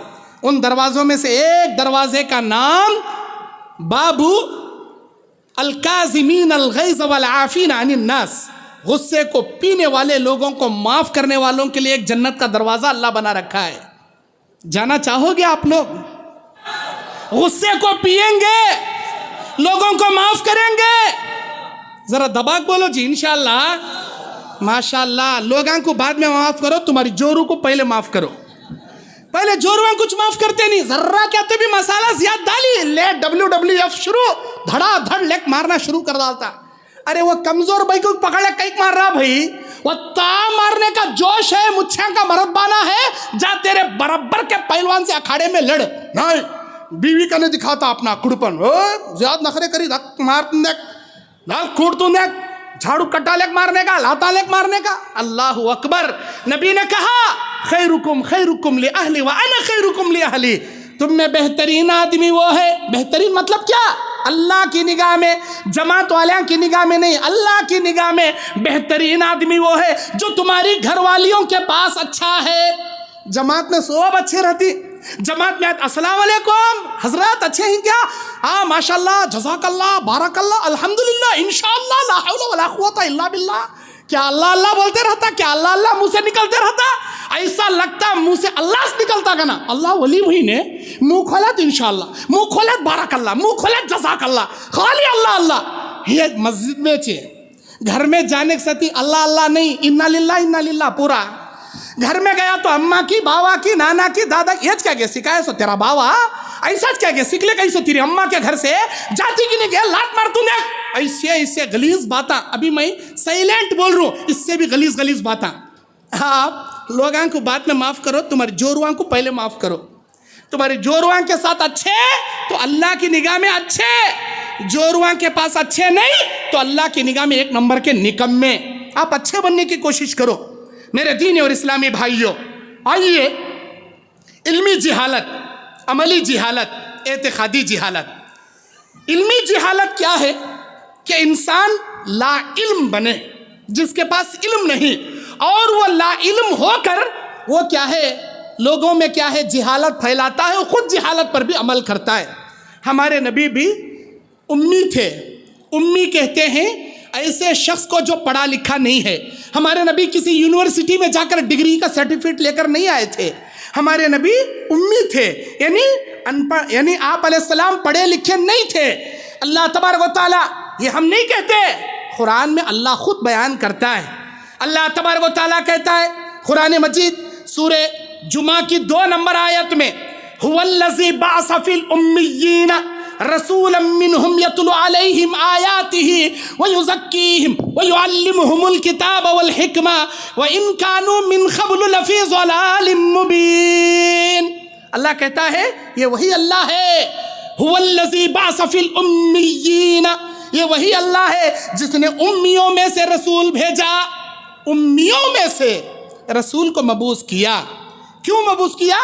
ان دروازوں میں سے ایک دروازے کا نام بابو الکاظمین الغیظ والعافین عن الناس، غصے کو پینے والے لوگوں کو معاف کرنے والوں کے لیے ایک جنت کا دروازہ اللہ بنا رکھا ہے۔ جانا چاہو گے آپ لوگ؟ غصے کو پیئیں گے، لوگوں کو معاف کریں گے؟ ذرا دباک بولو جی انشاءاللہ، ماشاءاللہ۔ لوگوں کو بعد میں معاف کرو، تمہاری جورو کو پہلے معاف کرو۔ پہلے جوروان کچھ معاف کرتے نہیں، ذرہ کہتے بھی مسالہ زیادہ ڈالی، لے WWF شروع، دھڑا دھڑ لیک مارنا شروع کر ڈالتا۔ ارے وہ کمزور بھائی کو پکڑ لے کئیک مار رہا بھائی، وہ تا مارنے کا جوش ہے، مچھیں کا مرد بانا ہے، جا تیرے برابر کے پہلوان سے اکھاڑے میں لڑ۔ نہیں، بیوی کا نہیں دکھاتا اپنا کڑپن، زیادہ نخرے کری دھک مار دیکھ، لال کھوڑ تو دیکھ، جھاڑو کٹا لیک مارنے کا، لاتا لیک مارنے کا۔ اللہ اکبر۔ نبی نے کہا خیرکم خیرکم لأہلی وانا خیرکم لأہلی، تم میں بہترین آدمی وہ ہے، بہترین مطلب کیا؟ اللہ کی نگاہ میں، جماعت والیاں کی نگاہ میں نہیں، اللہ کی نگاہ میں بہترین آدمی وہ ہے جو تمہاری گھر والیوں کے پاس اچھا ہے۔ جماعت میں سب اچھے رہتی، جماعت میں السلام علیکم حضرات اچھے ہیں کیا؟ ہاں ماشاءاللہ، جزاک اللہ، بارک اللہ، الحمدللہ، انشاءاللہ، لا حول ولا قوت الا باللہ۔ کیا اللہ اللہ بولتے رہتا؟ کیا اللہ اللہ منہ سے نکلتے رہتا؟ ایسا لگتا منہ سے اللہ سے نکلتا کہ نا اللہ ولی بھائی نے منہ کھولا تو انشاءاللہ، منہ کھولا تو بارک اللہ، منہ کھولا تو جزاک اللہ، خالی اللہ اللہ۔ یہ مسجد میں گھر میں جانے کے ساتھ اللہ اللہ نہیں، انا للہ پورا۔ گھر میں گیا تو اماں کی، باوا کی، نانا کی، دادا کی، یہ کیا سکھایا سو تیرا باوا، ایسا کیا سکھ لے کیسو تیری اماں کے گھر سے جاتی کی نہیں گیا، لات مار تو نے، ایسے غلیظ باتاں۔ ابھی میں سائلنٹ بول رہا ہوں، اس سے بھی غلیظ باتاں۔ آپ لوگاں کو بعد میں معاف کرو، تمہاری جوروان کو پہلے معاف کرو۔ تمہاری جوروان کے ساتھ اچھے تو اللہ کی نگاہ میں اچھے، جوروان کے پاس اچھے نہیں تو اللہ کی نگاہ میں 1 نمبر کے نکمے۔ آپ اچھے بننے کی کوشش کرو میرے دینی اور اسلامی بھائیوں۔ آئیے، علمی جہالت، عملی جہالت، اعتقادی جہالت۔ علمی جہالت کیا ہے؟ کہ انسان لا علم بنے، جس کے پاس علم نہیں، اور وہ لا علم ہو کر وہ کیا ہے، لوگوں میں کیا ہے، جہالت پھیلاتا ہے، وہ خود جہالت پر بھی عمل کرتا ہے۔ ہمارے نبی بھی امی تھے۔ امی کہتے ہیں ایسے شخص کو جو پڑھا لکھا نہیں ہے۔ ہمارے نبی کسی یونیورسٹی میں جا کر ڈگری کا سرٹیفکیٹ لے کر نہیں آئے تھے، ہمارے نبی امی تھے، یعنی آپ علیہ السلام پڑھے لکھے نہیں تھے۔ اللہ تبارک و تعالیٰ، یہ ہم نہیں کہتے، قرآن میں اللہ خود بیان کرتا ہے۔ اللہ تبارک و تعالیٰ کہتا ہے قرآن مجید سورہ جمعہ کی 2 نمبر آیت میں، هو الذی بعث فی الامیین رسولا منهم یتلو علیہم آیاتہ ویزکیہم ویعلمہم الکتاب والحکمہ وإن كانوا من قبل لفی ضلال مبین. اللہ کہتا ہے یہ وہی اللہ ہے. هو الذی بعث فی الامیین، یہ وہی اللہ ہے جس نے امیوں میں سے رسول بھیجا. امیوں میں سے رسول کو مبعوث کیا. کیوں مبعوث کیا؟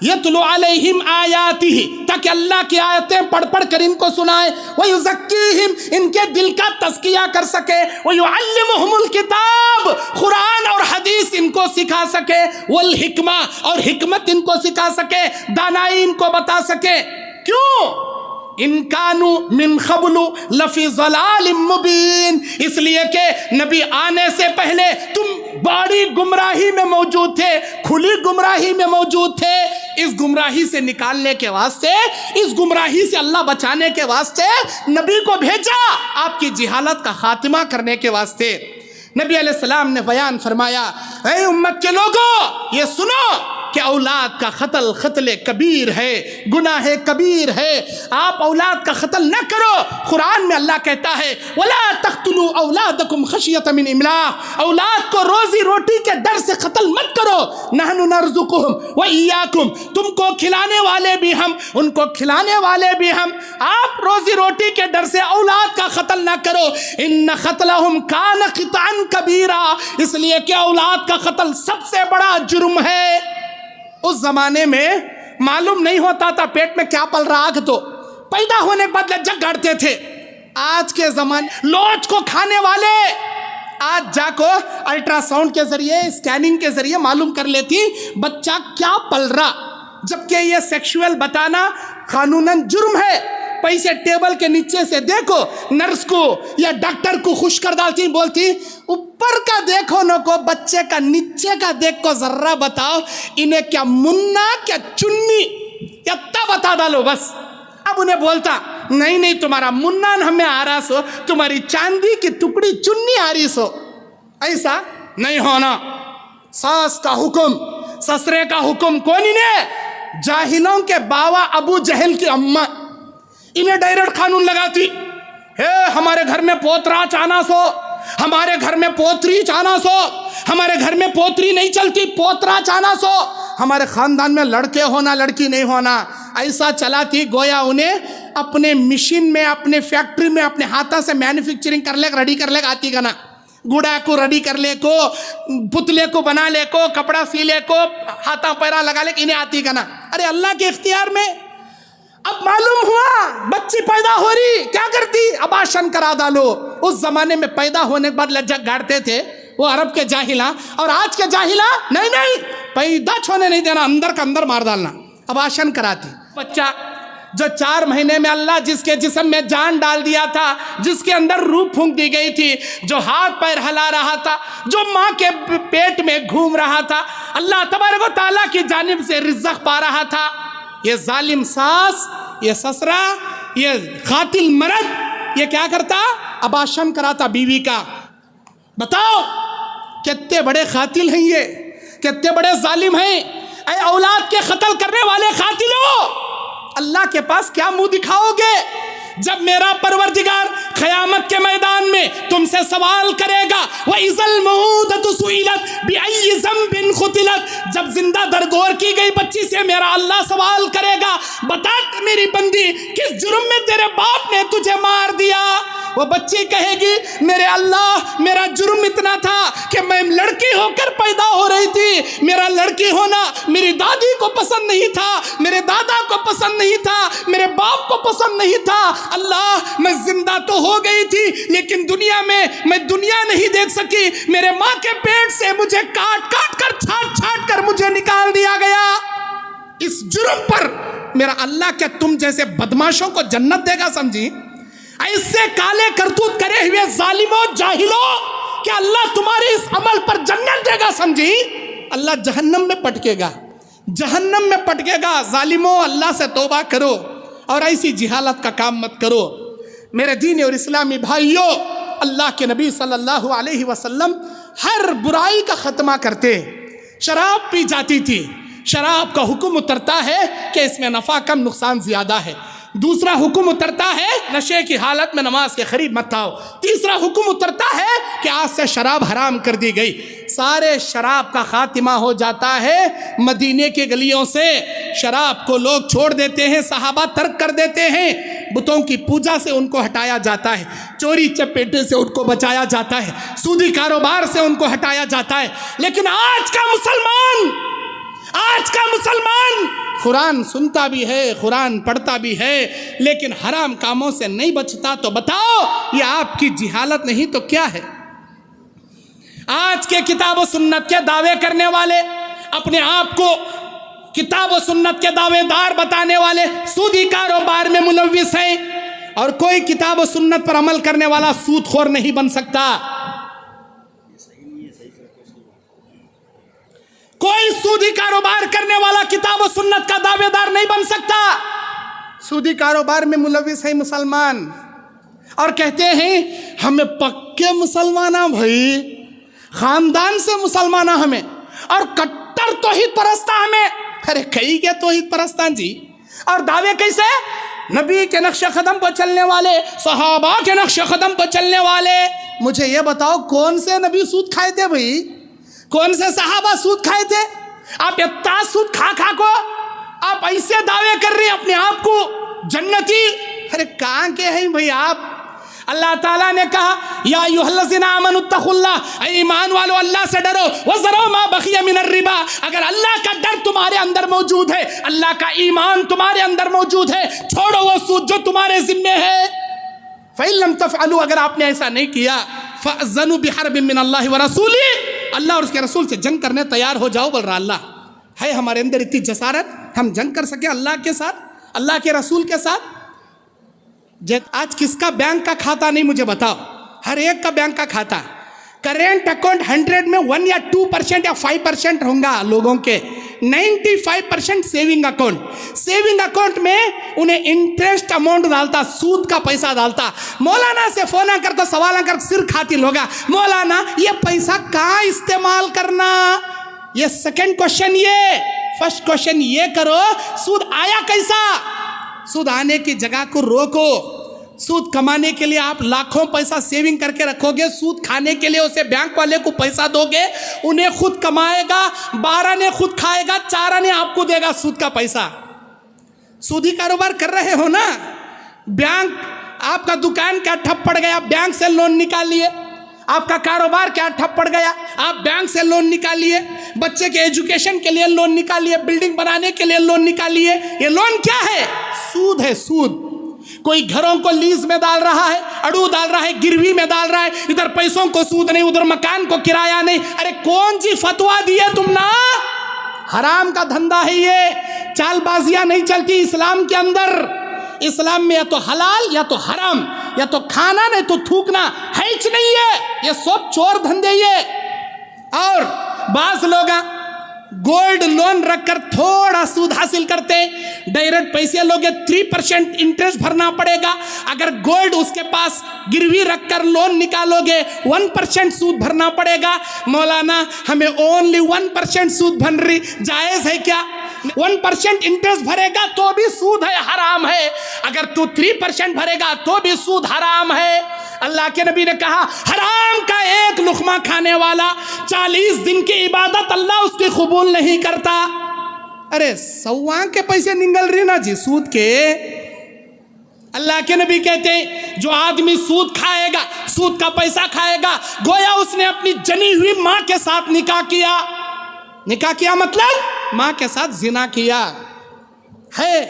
یتلو علیہم آیاتہ، تاکہ اللہ کی آیتیں پڑھ پڑھ کر ان کو سنائے. ویزکیہم، ان کے دل کا تزکیہ کر سکے. ویعلمہم الکتاب، قرآن اور حدیث ان کو سکھا سکے. والحکمہ، اور حکمت ان کو سکھا سکے، دانائی ان کو بتا سکے. کیوں؟ ان کانوا من قبل لفی ضلال مبین، اس لیے کہ نبی آنے سے پہلے تم بڑی گمراہی میں موجود تھے، کھلی گمراہی میں موجود تھے. اس گمراہی سے نکالنے کے واسطے، اس گمراہی سے اللہ بچانے کے واسطے نبی کو بھیجا، آپ کی جہالت کا خاتمہ کرنے کے واسطے. نبی علیہ السلام نے بیان فرمایا، اے امت کے لوگوں یہ سنو کہ اولاد کا قتل کبیر ہے، گناہ کبیر ہے. آپ اولاد کا قتل نہ کرو. قرآن میں اللہ کہتا ہے وَلَا تَقْتُلُوا أَوْلَادَكُمْ خَشْيَةَ مِنْ إِمْلَاقٍ، اولاد کو روزی روٹی کے ڈر سے قتل مت کرو. نَحْنُ نَرْزُقُهُمْ وَإِيَّاكُمْ، تم کو کھلانے والے بھی ہم، ان کو کھلانے والے بھی ہم. آپ روزی روٹی کے ڈر سے اولاد کا قتل نہ کرو. إِنَّ قَتْلَهُمْ كَانَ خِطْئًا كَبِيرًا، اس لیے کہ اولاد کا قتل سب سے بڑا جرم ہے. اس زمانے میں معلوم نہیں ہوتا تھا پیٹ میں کیا پل رہا، تو پیدا ہونے کے بعد لجک گاڑتے تھے. آج کے زمانے لوچ کو کھانے والے آج جا کو الٹرا ساؤنڈ کے ذریعے، اسکیننگ کے ذریعے معلوم کر لیتی بچہ کیا پل رہا، جبکہ یہ سیکشول بتانا قانوناً جرم ہے. پیسے ٹیبل کے نیچے سے دیکھو، نرس کو یا ڈاکٹر کو خوش کر ڈالتی، بولتی اوپر کا دیکھو نہ کو، بچے کا نیچے کا دیکھ کو ذرہ بتاؤ، انہیں کیا منا کیا چنی، اتنا بتا ڈالو بس. اب انہیں بولتا نہیں تمہارا منا ہمیں آ رہا سو، تمہاری چاندی کی ٹکڑی چنی آ رہی سو. ایسا نہیں ہونا. ساس کا حکم، سسرے کا حکم کون؟ انہیں جاہلوں کے باوا ابو جہل کی اماں، انہیں ڈائریکٹ قانون لگاتی ہے ہمارے گھر میں پوترا چانا سو، ہمارے گھر میں پوتری چانا سو، ہمارے گھر میں پوتری نہیں چلتی، پوترا چانا سو، ہمارے خاندان میں لڑکے ہونا لڑکی نہیں ہونا. ایسا چلاتی گویا انہیں اپنے مشین میں، اپنے فیکٹری میں، اپنے ہاتھوں سے مینوفیکچرنگ کر لے، ریڈی کر لے آتی کا نا، گوڑا کو ریڈی کر لے کو، پتلے کو بنا لے کو، کپڑا سی لے کو، ہاتھا پیرا لگا لے، انہیں آتی کا نا. ارے اللہ کے اختیار میں. اب معلوم ہوا بچی پیدا ہو رہی، کیا کرتی؟ اباشن کرا ڈالو. اس زمانے میں پیدا ہونے کے بعد لجک گاڑتے تھے وہ عرب کے جاہلاں، اور آج کے جاہلاں نہیں پیدا چھونے نہیں دینا، اندر کا اندر مار ڈالنا، اباشن کراتی. بچہ جو 4 مہینے میں اللہ جس کے جسم میں جان ڈال دیا تھا، جس کے اندر روح پھونک دی گئی تھی، جو ہاتھ پیر ہلا رہا تھا، جو ماں کے پیٹ میں گھوم رہا تھا، اللہ تبارک و تعالیٰ کی جانب سے رزق پا رہا تھا، یہ ظالم ساس، یہ سسرا، یہ قاتل مرد، یہ کیا کرتا؟ اباشن کراتا بیوی کا. بتاؤ کتنے بڑے قاتل ہیں، یہ کتنے بڑے ظالم ہیں. اے اولاد کے قتل کرنے والے قاتلوں، اللہ کے پاس کیا منہ دکھاؤ گے جب میرا پروردگار قیامت کے میدان میں تم سے سوال کرے گا؟ وَإِذَا الْمَوْءُودَةُ سُئِلَتْ بِأَيِّ ذَنبٍ قُتِلَتْ، جب زندہ درگور کی گئی بچی سے میرا اللہ سوال کرے گا، بتا میری بندی کس جرم میں تیرے باپ نے تجھے مار دیا؟ وہ بچی کہے گی میرے اللہ میرا جرم اتنا تھا کہ میں لڑکی ہو کر پیدا ہو رہی تھی، میرا لڑکی ہونا میری دادی کو پسند نہیں تھا، میرے دادا کو پسند نہیں تھا، میرے باپ کو پسند نہیں تھا. اللہ میں زندہ تو ہو گئی تھی لیکن دنیا میں دنیا نہیں دیکھ سکی، میرے ماں کے پیٹ سے مجھے کاٹ کاٹ کر چھاٹ چھاٹ کر مجھے نکال دیا گیا. اس جرم پر میرا اللہ کیا تم جیسے بدماشوں کو جنت دے گا؟ سمجھی؟ ایسے کالے کرتوت کرے ہوئے ظالموں جاہلوں کہ اللہ تمہارے اس عمل پر جنت دے گا؟ سمجھی؟ اللہ جہنم میں پٹکے گا، جہنم میں پٹکے گا. ظالموں اللہ سے توبہ کرو اور ایسی جہالت کا کام مت کرو. میرے دین اور اسلامی بھائیوں، اللہ کے نبی صلی اللہ علیہ وسلم ہر برائی کا خاتمہ کرتے. شراب پی جاتی تھی، شراب کا حکم اترتا ہے کہ اس میں نفع کم نقصان زیادہ ہے. دوسرا حکم اترتا ہے نشے کی حالت میں نماز کے قریب مت آؤ. تیسرا حکم اترتا ہے کہ آج سے شراب حرام کر دی گئی. سارے شراب کا خاتمہ ہو جاتا ہے مدینے کے گلیوں سے. شراب کو لوگ چھوڑ دیتے ہیں, صحابہ ترک کر دیتے ہیں, بتوں کی پوجا سے ان کو ہٹایا جاتا ہے, چوری چپیٹے سے ان کو بچایا جاتا ہے, سودی کاروبار سے ان کو ہٹایا جاتا ہے. لیکن آج کا مسلمان قرآن سنتا بھی ہے, قرآن پڑھتا بھی ہے, لیکن حرام کاموں سے نہیں بچتا. تو بتاؤ یہ آپ کی جہالت نہیں تو کیا ہے؟ آج کے کتاب و سنت کے دعوے کرنے والے, اپنے آپ کو کتاب و سنت کے دعوے دار بتانے والے سودی کاروبار میں ملوث ہیں, اور کوئی کتاب و سنت پر عمل کرنے والا سود خور نہیں بن سکتا. کوئی سودی کاروبار کرنے والا کتاب و سنت کا دعوے دار نہیں بن سکتا. سودی کاروبار میں ملوث ہیں مسلمان, اور کہتے ہیں ہمیں پکے مسلمان ہیں بھائی, خاندان سے مسلمان ہمیں, اور کٹر توحید پرستہ ہمیں. ارے کئی کے توحید پرستان جی, اور دعوے کیسے؟ نبی کے نقش قدم پر چلنے والے, صحابہ کے نقش قدم پر چلنے والے. مجھے یہ بتاؤ کون سے نبی سود کھائے تھے بھائی؟ کون سے صحابہ سود کھائے تھے؟ آپ اتنا سود کھا کو آپ ایسے دعوے کر رہے ہیں اپنے آپ کو جنتی. ارے کہاں کے ہیں بھائی آپ؟ اللہ تعالیٰ نے کہا یا ایھا الذین آمنوا اتقوا اللہ, اے ایمان والو اللہ سے ڈرو, وذروا ما بقی من الربا. اگر اللہ کا ڈر تمہارے اندر موجود ہے, اللہ کا ایمان تمہارے اندر موجود ہے, چھوڑو وہ سود جو تمہارے ذمے ہے. فإن لم تفعلوا, اگر آپ نے ایسا نہیں کیا, فأذنوا بحرب من اللہ ورسولہ, اللہ اور اس کے رسول سے جنگ کرنے تیار ہو جاؤ. بول رہا اللہ ہے ہمارے اندر اتنی جسارت ہم جنگ کر سکے اللہ کے ساتھ, اللہ کے رسول کے ساتھ. آج کس کا بینک کا کھاتا نہیں مجھے بتاؤ, ہر ایک کا بینک کا کھاتا. کرنٹ اکاؤنٹ 100 میں 1 یا 2% یا 5% ہوں گا لوگوں کے, 95% سیونگ اکاؤنٹ. سیونگ اکاؤنٹ میں انہیں انٹرسٹ اماؤنٹ ڈالتا, سود کا پیسہ ڈالتا. مولانا سے فون کر تو سوال کر سر کھاتی لوگا, مولانا یہ پیسہ کہاں استعمال کرنا؟ یہ سیکنڈ کوشچن, یہ فرسٹ کوشچن یہ کرو سود آیا کیسا؟ سود آنے کی جگہ کو روکو. سود کمانے کے لیے آپ لاکھوں پیسہ سیونگ کر کے رکھو گے, سود کھانے کے لیے اسے بینک والے کو پیسہ دو گے, انہیں خود کمائے گا, 12 نے خود کھائے گا, 4 نے آپ کو دے گا سود کا پیسہ. سودی کاروبار کر رہے ہو نا. بینک, آپ کا دکان کیا ٹھپ پڑ گیا, بینک سے لون نکال لیے. آپ کا کاروبار کیا ٹھپ پڑ گیا, آپ بینک سے لون نکال لیے. بچے کے ایجوکیشن کے لیے لون نکال لیے, بلڈنگ بنانے کے لیے لون نکال لیے. یہ لون کیا ہے؟ سود ہے, سود. کوئی گھروں کو لیز میں ڈال رہا ہے, اڑو ڈال رہا ہے, گروی میں ڈال رہا ہے, ادھر پیسوں کو سود نہیں, ادھر مکان کو کرایہ نہیں. ارے کون سی فتوا دی ہے تم نا؟ حرام کا دھندا ہے یہ, چال بازیاں نہیں چلتی اسلام کے اندر. اسلام میں یا تو حلال یا تو حرام, یا تو کھانا نہیں تو تھوکنا, ہیچ نہیں ہے. یہ سب چور دھندے یہ. اور بعض لوگ گولڈ لون رکھ کر تھوڑا سود حاصل کرتے, ڈائریکٹ پیسے لوگے 3% انٹرسٹ بھرنا پڑے گا. اگر گولڈ اس کے پاس گروی رکھ کر لون نکالو گے 1% سود بھرنا پڑے گا. مولانا ہمیں اونلی 1% سود بھر رہی, جائز ہے کیا؟ 1% انٹرسٹ بھرے گا تو بھی سود ہے, حرام ہے. اگر تو 3% بھرے گا تو بھی سود حرام ہے. اللہ کے نبی نے کہا حرام کا ایک لقمہ کھانے والا 40 دن کی عبادت اللہ اس کی قبول نہیں کرتا. ارے سواں کے پیسے نگل رہی نا جی سود کے. اللہ کے نبی کہتے ہیں جو آدمی سود کھائے گا, سود کا پیسہ کھائے گا, گویا اس نے اپنی جنی ہوئی ماں کے ساتھ نکاح کیا. نکاح کیا مطلب ماں کے ساتھ زنا کیا ہے.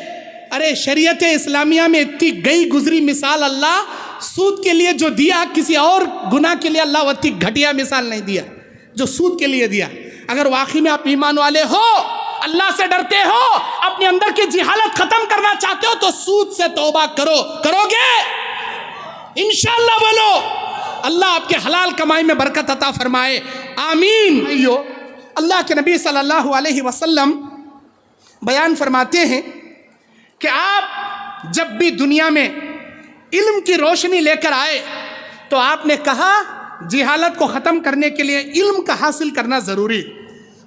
ارے شریعت اسلامیہ میں اتنی گئی گزری مثال اللہ سود کے لیے جو دیا, کسی اور گناہ کے لیے اللہ اتنی گھٹیا مثال نہیں دیا جو سود کے لیے دیا. اگر واقعی میں آپ ایمان والے ہو, اللہ سے ڈرتے ہو, اپنے اندر کی جہالت ختم کرنا چاہتے ہو, تو سود سے توبہ کرو گے انشاءاللہ. بولو اللہ آپ کے حلال کمائی میں برکت عطا فرمائے, آمین. اللہ کے نبی صلی اللہ علیہ وسلم بیان فرماتے ہیں کہ آپ جب بھی دنیا میں علم کی روشنی لے کر آئے تو آپ نے کہا جہالت کو ختم کرنے کے لیے علم کا حاصل کرنا ضروری.